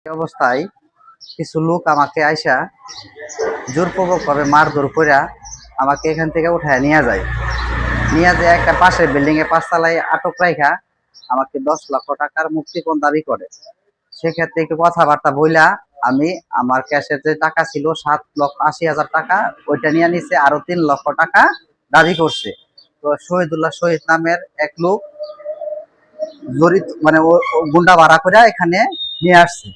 এই অবস্থায় কিছু লোক আমাকে আইসা জোরপূর্বক ভাবে মারধর কইরা আমাকে এখান থেকে উঠায় নিয়ে যায়। নিয়ে যায় একটা পাশের বিল্ডিং এ ৫ তলায় আটক রাইখা আমাকে ১০ লক্ষ টাকার মুক্তিপণ দাবি করে। সেক্ষেত্রে একটু কথাবার্তা বইলা আমি আমার ক্যাশের যে টাকা ছিল ৭,৮০,০০০ টাকা ওইটা নিয়ে নিছে, আরো ৩ লক্ষ টাকা দাবি করছে। তো শহীদুল্লাহ শহীদ নামের এক লোক জড়িত মানে ও গুন্ডা ভাড়া করে এখানে নিয়ে আসছে।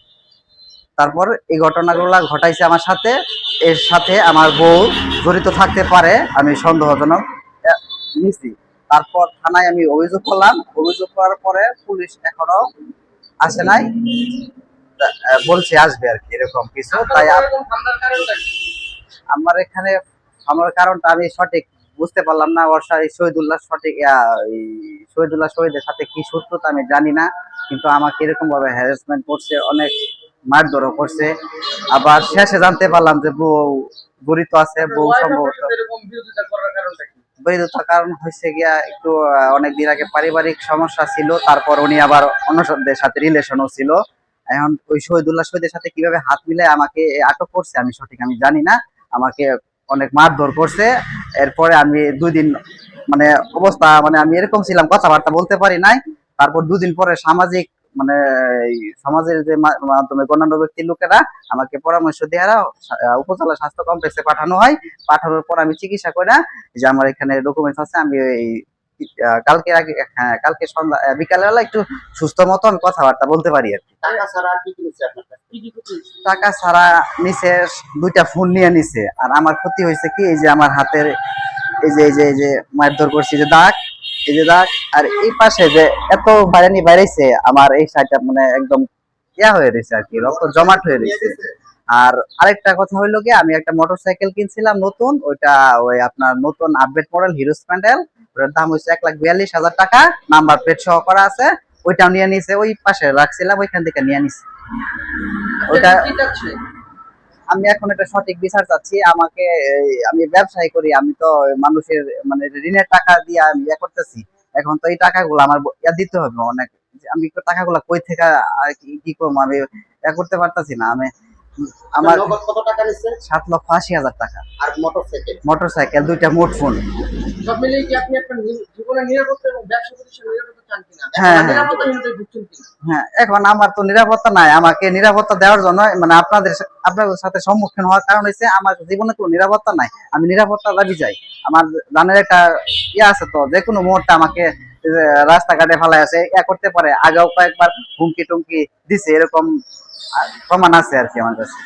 তারপর এই ঘটনাগুলো ঘটাইছে আমার সাথে। এর সাথে আমার বউ জড়িত থাকতে পারে আমি সন্দেহজনক নিছি। তারপর থানায় আমি অভিযোগ করলাম। অভিযোগ করার পরে পুলিশ এখনো আসে নাই, বলছে আসবে আর কি এরকম কিছু। তাই আমার এখানে আমার কারণটা আমি সঠিক বুঝতে পারলাম না। ওর শহীদুল্লাহ সঠিক শহীদুল্লাহ শহীদের সাথে কি সূত্রতা আমি জানি না, কিন্তু আমাকে এরকম ভাবে হ্যারাসমেন্ট করছে, অনেক মারধরও করছে। আবার শেষে জানতে পারলাম যে বউ জড়িত আছে। বউ সম্ভবত বিরোধিতার কারণ হয়েছে গিয়া একটু অনেকদিন আগে পারিবারিক সমস্যা ছিল। তারপর উনি আবার অন্যদের সাথে রিলেশনও ছিল। এখন ওই শহীদুল্লাহ শহীদের সাথে কিভাবে হাত মিলে আমাকে আটক করছে আমি সঠিক আমি জানি না। আমাকে অনেক মারধর করছে। এরপরে আমি ২ দিন মানে অবস্থা মানে আমি এরকম ছিলাম, কথাবার্তা বলতে পারি নাই। তারপর ২ দিন পরে সামাজিক মানে সমাজের যে মাধ্যমে গণ্যমান্য ব্যক্তির লোকেরা আমাকে পরামর্শ দেওয়া উপজেলা স্বাস্থ্য কমপ্লেক্সে পাঠানো হয়। পাঠানোর পর আমি চিকিৎসা করে যে আমার এখানে ডকুমেন্টস আছে, আমি এই কালকে আগে হ্যাঁ কালকে সন্ধ্যা বিকালবেলা একটু সুস্থ মতো আমি কথাবার্তা বলতে পারি আর কি। টাকা ছাড়া নিচে 2টা ফোন নিয়ে নিছে। আর আমার ক্ষতি হয়েছে কি, এই যে আমার হাতের এই যে মারধর করছি যে দাগ, এই যে দাগ, আর এই পাশে যে এত বাইরেছে আমার এই সাইডটা মানে একদম হয়ে রয়েছে আর কি, রক্ত জমাট হয়ে রয়েছে। আর আরেকটা কথা হইলো কি, আমি একটা মোটরসাইকেল কিনছিলাম নতুন, ওইটা ওই আপনার নতুন আপডেট মডেল হিরো স্প্লেন্ডার, ওটার দাম হচ্ছে ১,৪২,০০০ টাকা, নাম্বার প্লেট সহ করা আছে। ওইটাও নিয়ে নিছে, ওই পাশে রাখছিলাম, ওইখান থেকে নিয়ে নিছে। ওইটা আমি এখন একটা সঠিক বিচার চাচ্ছি। আমাকে আমি ব্যবসায়ী করি, আমি তো মানুষের মানে ঋণের টাকা দিয়ে আমি করতেছি। এখন তো এই টাকাগুলো আমার দিতে হবে অনেক। আমি টাকাগুলো কই থেকে কি করবো আমি করতে পারতাছি না। আমি আমার কত টাকা নিচ্ছে? ৭,৮০,০০০ টাকা। আর মোটরসাইকেল 2টা মোট ফোন সব মিলিয়ে কি আপনি আপনার জীবনের নিরাপত্তা এবং ব্যবসা প্রতিষ্ঠানের নিরাপত্তা চান কিনা? হ্যাঁ, নিরাপত্তাহীনতায় ভুগছেন কিনা? হ্যাঁ, এখন আমার তো নিরাপত্তা নাই। আমাকে নিরাপত্তা দেওয়ার জন্য মানে আপনাদের সাথে সম্মুখীন হওয়ার কারণ হচ্ছে আমার জীবনে কোনো নিরাপত্তা নাই। আমি নিরাপত্তা দাবি চাই। আমার জানের একটা আছে তো, যে কোনো মুহূর্তে আমাকে রাস্তাঘাটে ফেলাই আছে করতে পারে। আগেও কয়েকবার হুমকি টুমকি দিছে, এরকম প্রমাণ আছে আর কি আমার কাছে।